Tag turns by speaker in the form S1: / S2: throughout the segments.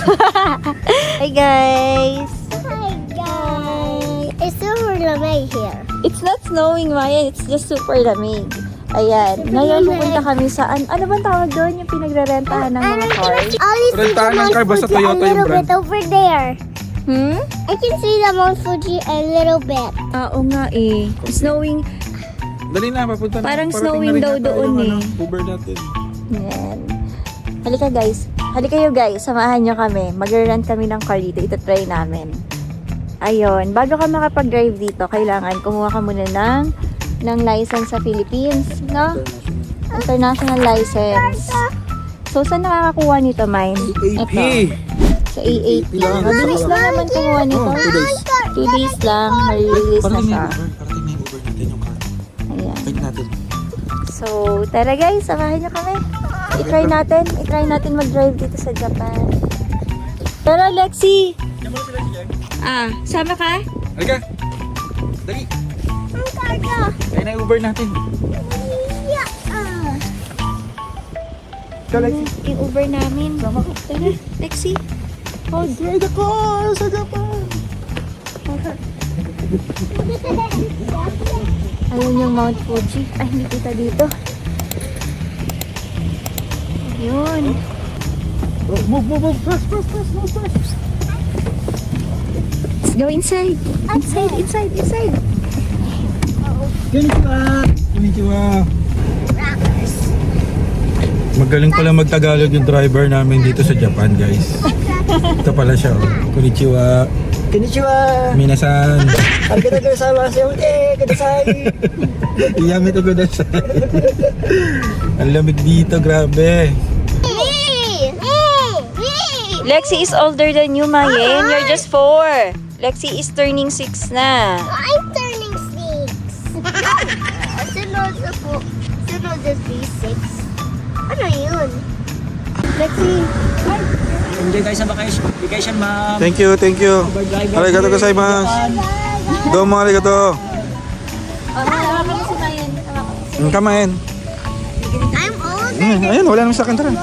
S1: Hi guys!
S2: Hi guys! It's super lamig here.
S1: It's not snowing, Maya. It's just super lamig. Ayan. Ngayon pupunta kami sa... Ano bang tawag doon? Yung pinagre-rentahan ng mga cars?
S2: Only see the
S3: Rentahan ng
S2: Mount
S3: car, basta
S2: Fuji a
S3: Toyota yung
S2: little
S3: brand.
S2: bit over there. I can see the Mount Fuji a little bit.
S1: Oo nga eh. Snowing.
S3: Dali na, papunta na.
S1: Parang
S3: Parating
S1: snowing
S3: na rin
S1: daw
S3: yata
S1: doon
S3: yung,
S1: eh.
S3: Uber natin.
S1: Yan. Halika guys. Halika kayo guys. Samahan nyo kami. Mag-rent kami ng car dito. Ito try namin. Ayun. Bago ka makapag-drive dito, kailangan kumuha ka muna ng license sa Philippines. No? International license. So, saan nakakakuha nito, Mine?
S3: AP.
S1: Ito. Sa AAP.
S3: lang.
S1: Mabilis lang naman kumuha nito.
S3: 2 days.
S1: 2 days lang. May-release na
S3: Parating
S1: siya.
S3: na yung Uber natin yung car.
S1: Ayan.
S3: Wait natin.
S1: So, tara guys, samahan nyo kami. I-try natin mag-drive dito sa Japan. Pero Lexi! Sama ka?
S3: Halika. Dali.
S2: Ang karga.
S3: Kaya na yung Uber natin.
S2: Yeah.
S3: Ikaw, Lexi.
S1: Yung Uber namin. Tara, Lexi.
S3: Ride the car sa Japan.
S1: Ayun yung Mount Fuji. Ay, hindi kita dito. Ayun.
S3: Move. Fast.
S1: Let's go inside. Inside.
S3: Konnichiwa. Magaling pala mag-Tagalog yung driver namin dito sa Japan, guys. Ito pala siya, oh. Konnichiwa.
S4: Konnichiwa.
S3: Minasan.
S4: Arigatou gozaimasu. Kudasai.
S3: Iyami to kudasai. Ang lamig dito, grabe.
S1: Lexi is older than you, Mayen. You're just 4. Lexi is turning 6 na.
S2: I'm turning 6. Sunod is B6. Ano yun? Lexi.
S4: Enjoy guys sa vacation, ma'am.
S3: Thank you. Arigatou gozaimasu. Domo arigatou.
S1: Hawakan si Mayen.
S3: Kamain.
S2: I'm older.
S3: Ayun, wala naman sa akin, tara.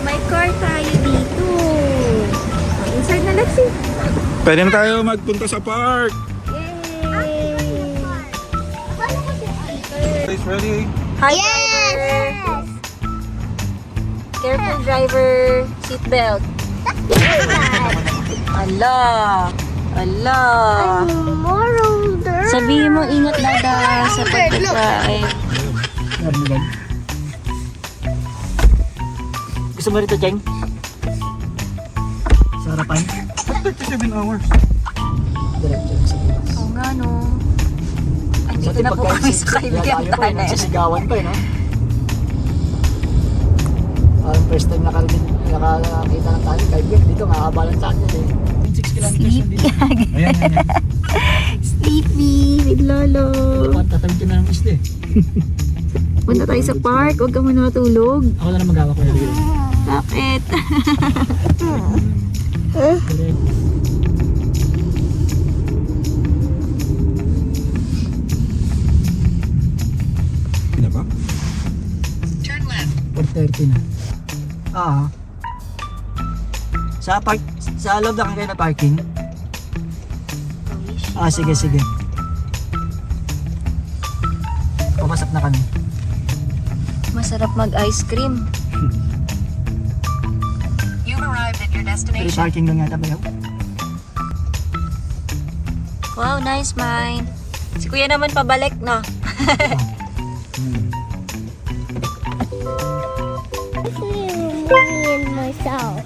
S1: May car tayo dito. Inside na, Lexi.
S3: Pwede na tayo magpunta sa park.
S1: Yay!
S3: Guys, ready?
S1: Hi, driver. Careful, driver. Seatbelt. Ala.
S2: More older.
S1: Sabihin mo, ingat dada sa pagkakain.
S4: Gusto mo rito, Cheng? Sa harapan?
S3: 37 hours.
S4: Diretso sa Pinas.
S1: Oo nga, no. Andito na po kami sa kaibigan tayo.
S4: Sisigawan pa, no? First time nakakita ng tayo, kaibigan. Dito, makakabalan sa akin eh. 6 kilometers na dito.
S3: Ayan.
S1: Sleepy with Lolo.
S4: Tatawid ka na ng isla eh.
S1: Punta tayo sa park. Huwag ka muna matulog.
S4: Ako na lang mag-awa ko na dito.
S1: Bakit?
S3: Hindi na ba?
S4: 4:30 na. Sa loob na kayo na parking? Sige. Pumasok na kami.
S1: Masarap mag-ice cream.
S4: Free parking lang yata ba yun?
S1: Wow, nice, Mine. Si Kuya naman pabalik, no?
S2: Me and myself.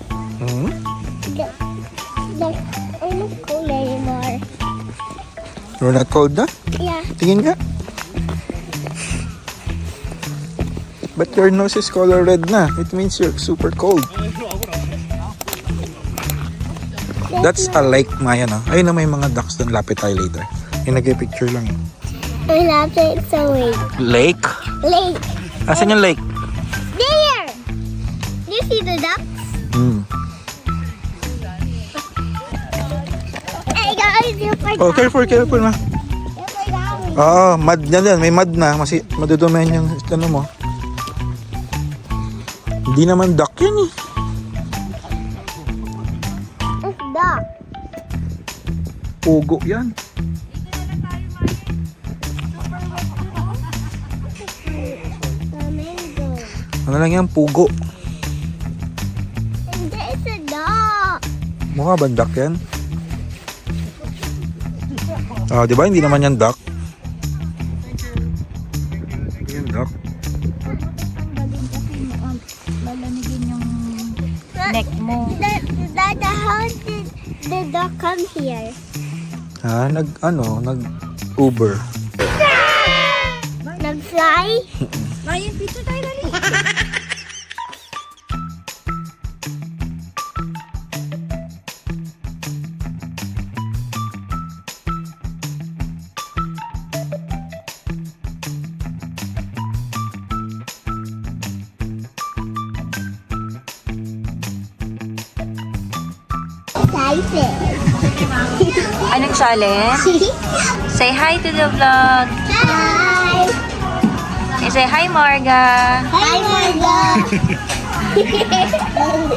S2: I'm not cold anymore.
S3: You're not cold na?
S2: Yeah.
S3: Tingin ka? But your nose is color red na. It means you're super cold. That's a lake, Maya, no? Ayun na may mga ducks doon. Lapit tayo later. Yung nag-picture lang.
S2: I love it so late.
S3: Lake?
S2: Lake.
S3: Asan yung lake?
S2: There! You see the ducks? Hey guys, you forgot.
S3: Oh, careful na.
S2: You forgot me.
S3: Oo, mud na yan. May mud na. Madudumihan yung ano mo. Hindi naman duck yan eh.
S2: It's duck.
S3: Pugo yan.
S2: Flamingo.
S3: Ano lang yan? Pugo.
S2: And it's a duck.
S3: Mukha ba duck yan? Ah, di ba? Hindi naman yan duck. Hindi yan duck.
S1: Malamigin yung neck mo.
S2: How did the duck come here?
S3: Ha? Nag-Uber.
S2: Nag-fly?
S1: Mayan, pizza tayo dali. Anong challenge? Say hi to the vlog.
S2: Hi!
S1: Say hi, Marga.
S2: Hi, Marga!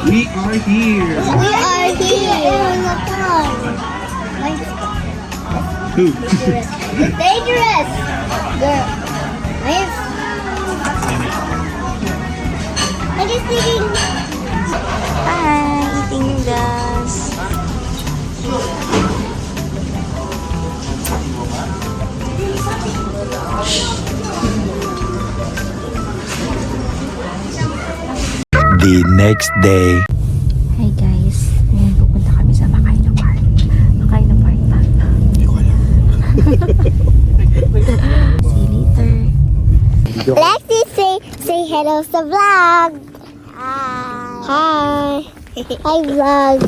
S3: We are here.
S2: We are here on the pond.
S3: Who?
S2: Dangerous! Girl. I'm just thinking.
S1: Hi, eating noodles.
S3: The next day.
S1: Hi guys, ngayon pupunta kami sa Makayno Park. Makayno Park ba?
S3: Hindi ko alam.
S1: See you later.
S2: Lexi, say hello sa vlog. Hi. Hi, vlog.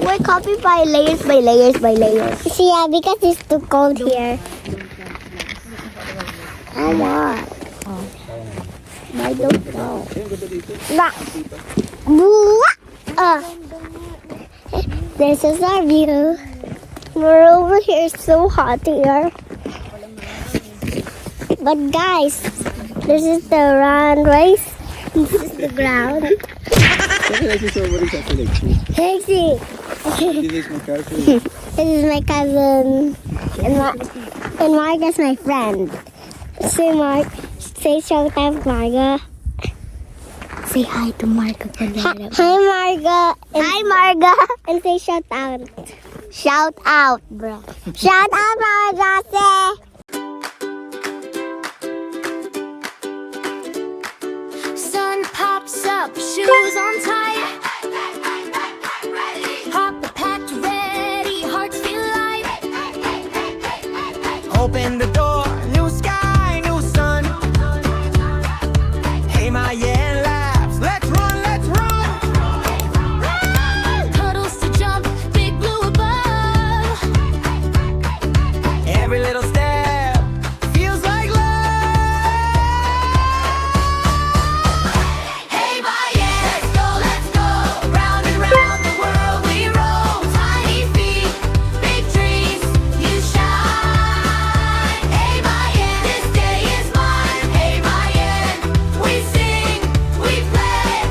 S2: We're copied by layers by layers by layers. See, yeah, because it's too cold here. I want. I don't know. This is our view. We're over here. It's so hot here. But guys, this is the run race. This is the ground. Lexi. This is my cousin. And Mark is my friend. Say Mark. Say shout out, Marga. Say hi to Marga. Hi, Marga. Hi, Marga. And say shout out. Shout out, bro. Shout out, Marga. Say.
S5: Sun pops up, shoes on tight. Pop the packed ready, hearts feel light.
S6: Open the door, new sky, new sun. Hey, my yeah, laughs. Let's run, let's run.
S5: Puddles to jump, big blue above.
S6: Every little step feels like love.
S5: Hey, my yeah, let's go, round and round the world we roll. Tiny feet, big dreams, you shine. Hey, my yeah, this day is mine. Hey, my yeah, we sing, we play,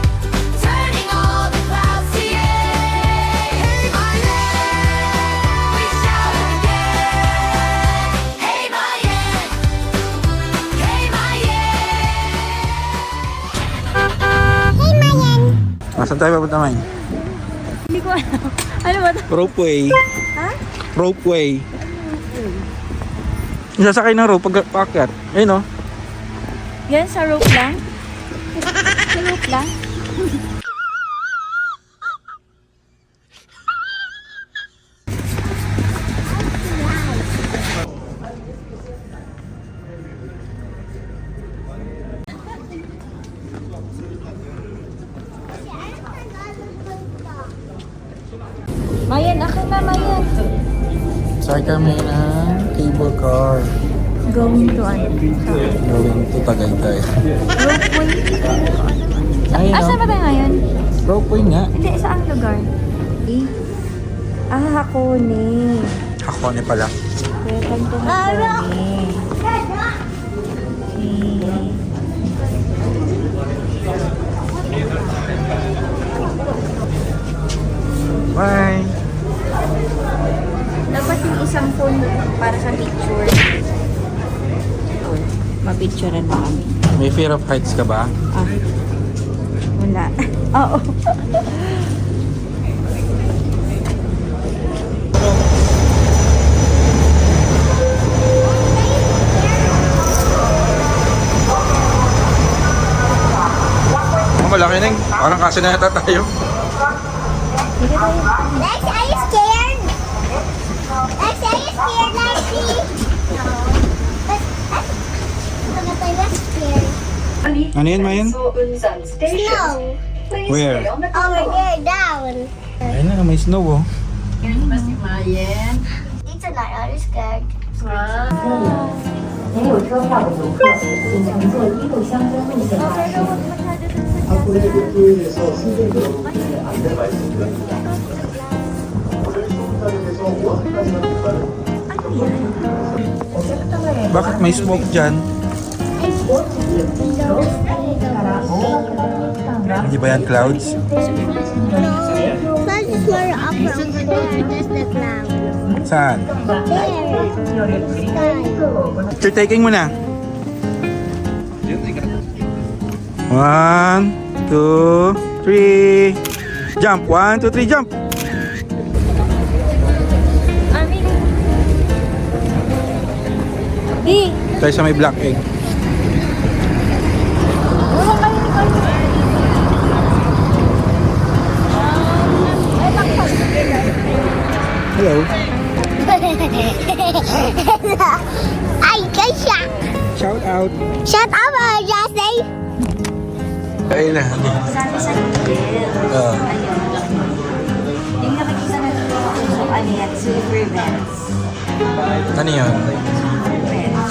S5: turning all the clouds to yay. Hey, my yeah, we shout again. Hey, my yeah, hey, my yeah.
S2: Hey, Mayan.
S3: Saan tayo papunta, May?
S1: Hindi ko alam. Ano ba ito?
S3: Ropeway.
S1: Ha?
S3: Ropeway. Sasakay ng rope pag paakyat. Ayun o.
S1: Yan, sa rope lang? Sa rope lang? Mayan, akin na, Mayan.
S3: Sakay kami ng cable car.
S1: Going to ano?
S3: Going to Tagaytay.
S1: Ropeway.
S3: Ayun
S1: Asa ba tayo ngayon?
S3: Ropeway nga.
S1: Hindi, saang lugar? Eh? Ah, Hakone.
S3: Ako Hakone pala.
S1: Welcome to Hakone.
S3: Bye!
S1: Dapat yung isang phone para sa picture. Mapicturean mo kami.
S3: May fear of heights ka ba?
S1: Ah. Wala. Oo.
S3: Oh, malaki na. Parang kasi na yata tayo.
S2: Lex, are you scared? Lex, are you scared, Lexi? I'm scared.
S3: Ano yan, Mayan?
S2: Snow.
S3: Where?
S2: Over there, down.
S3: Ayun na, may snow oh.
S2: Dito na, are you scared?
S3: Bakit may smoke dyan? Hindi ba yan clouds?
S2: Clouds is more up from there. That's the cloud.
S3: Saan?
S2: There. Sky.
S3: Picture taking muna. 1, 2, 3. Jump. 1, 2, 3, jump.
S1: Di!
S3: Tayo sa may black egg. Hello.
S2: Ay, kaya.
S3: Shout out.
S2: Shut up, Jesse.
S3: Ayun na.
S1: Sabi sa gilid.
S3: Ah.
S1: Yung nakikita na dito kung ano yan, silver vents.
S3: Ano yun?
S1: Vents.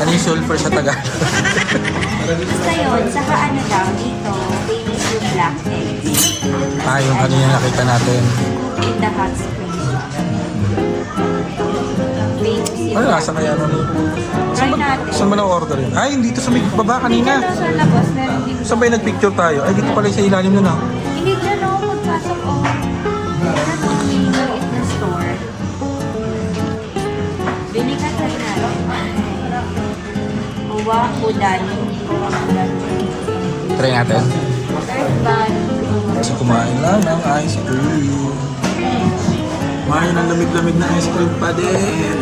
S3: Ano yung sulfur sa Tagalog?
S1: Basta yun, saka ano daw dito, famous yung black eggs
S3: Yung kanina nakita natin.
S1: in the hot spring. Famous yun.
S3: Ano lasa kaya nun?
S1: Try natin.
S3: Saan ba na-order yun? Ay, dito sa may baba kanina.
S1: Dito sa labas, meron dito.
S3: Saan ba yung nagpicture tayo? Ay, dito pala sa ilalim nun ah.
S1: Hindi dyan ako magpasok o. Meron itong may maliit na store. Bili ka try natin. Uwakudan.
S3: Try natin.
S1: Third band.
S3: Kasi kumain lang ng ice cream. Kumain ng lamig-lamig na ice cream pa din.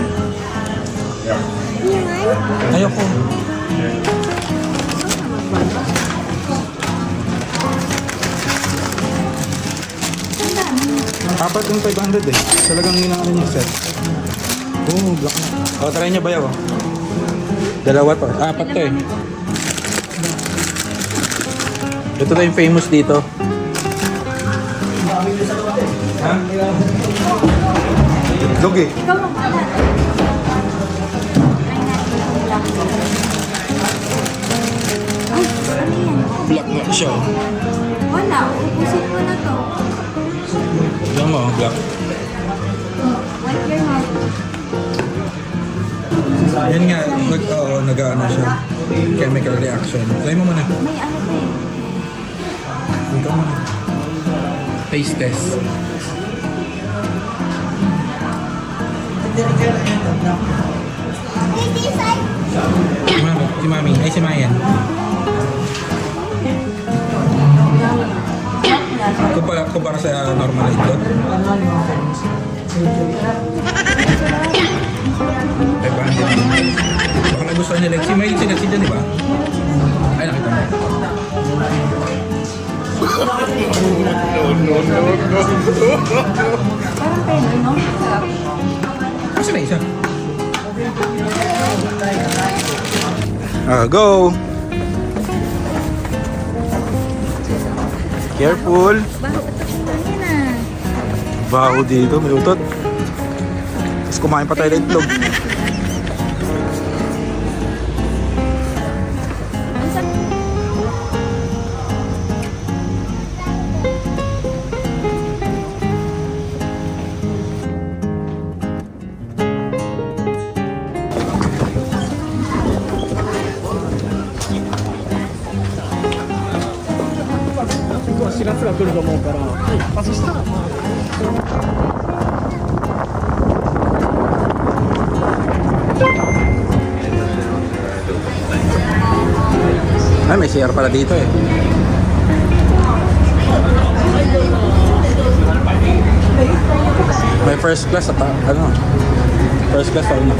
S3: Ayoko. Apat yung 500 eh. Talagang yun ang ano yung set. Oh, black na. O, try niya bayaw. Dalawa to. Apat to eh. Ito na yung famous dito. Ha? Dogi.
S1: Ikaw magpala. Try natin yung black tea. Ay, ano yan?
S3: Siya.
S1: Wala, ubusin ko na to.
S3: Diyan mo, black.
S1: Wipe your mouth.
S3: Yan nga, nag-ano siya. Chemical reaction. Try mo muna.
S1: May ano to eh.
S3: Ikaw muna. Taste test. Si Mami. Ay, si Mayan. Kumpara sa normal ito. 500. Baka nagustuhan ni Lexi. May si Lexi dyan, di ba? Ay, nakita mo.
S1: Parang pwede, no? Sarap.
S3: Kasi may isa. Go! Careful!
S1: Baho ito. Ano na?
S3: Baho dito, may utot. Tapos kumain pa tayo ng itlog.
S4: Siguro ka mo para, ay, pasista.
S3: Ay, may CR pala dito eh. May first class at ano? First class ano?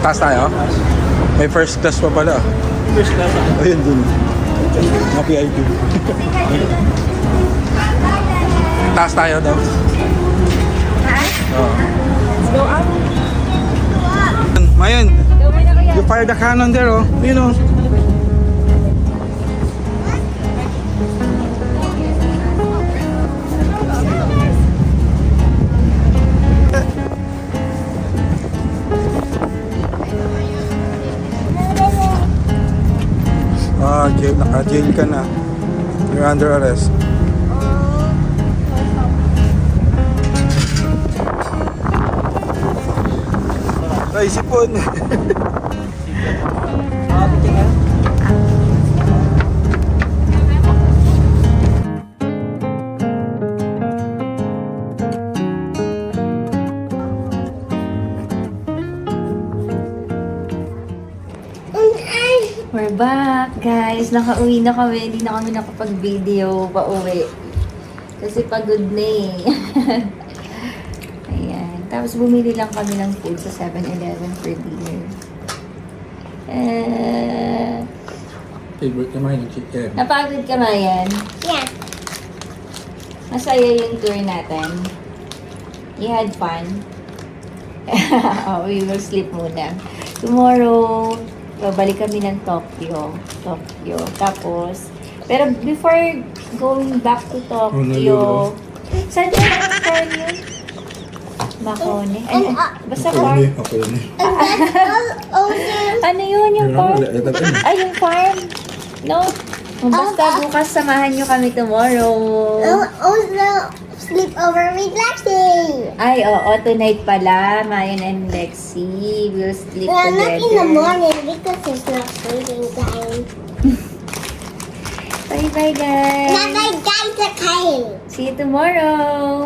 S3: Taas tayo? May first class pa pala.
S4: First class.
S3: Ayun dun. Mga PIP. Taas tayo daw. Oo.
S1: Let's go up.
S3: Mayon,
S1: Go muna kuya.
S3: you fire the cannon there, oh. You know. Jail, naka-jail ka na. You're under arrest. Ay, sipon.
S1: We're back, guys. Nakauwi na kami. Hindi na kami nakapag-video pa uwi. Kasi pagod na eh. Ayan. Tapos bumili lang kami ng food sa 7-Eleven for dinner.
S3: Favorite naman yung chicken.
S1: Napagod ka, Mayan?
S2: Yeah.
S1: Masaya yung tour natin. You had fun? Oh, we will sleep muna. Tomorrow, babalik kami ng Tokyo. Tapos, pero before going back to Tokyo, saan yung farm yun? Makone. Ano? Basta farm.
S3: Ako yun eh.
S1: Ano yun yung farm? Ay, yung farm. No? Basta bukas samahan nyo kami tomorrow.
S2: Also, sleep over with Lexi.
S1: Ay, oo. Tonight pala. Mayan and Lexi will sleep
S2: Well, not in the
S1: together.
S2: morning because it's not sleeping time.
S1: Bye-bye, guys.
S2: Not like guys are kind.
S1: See you tomorrow.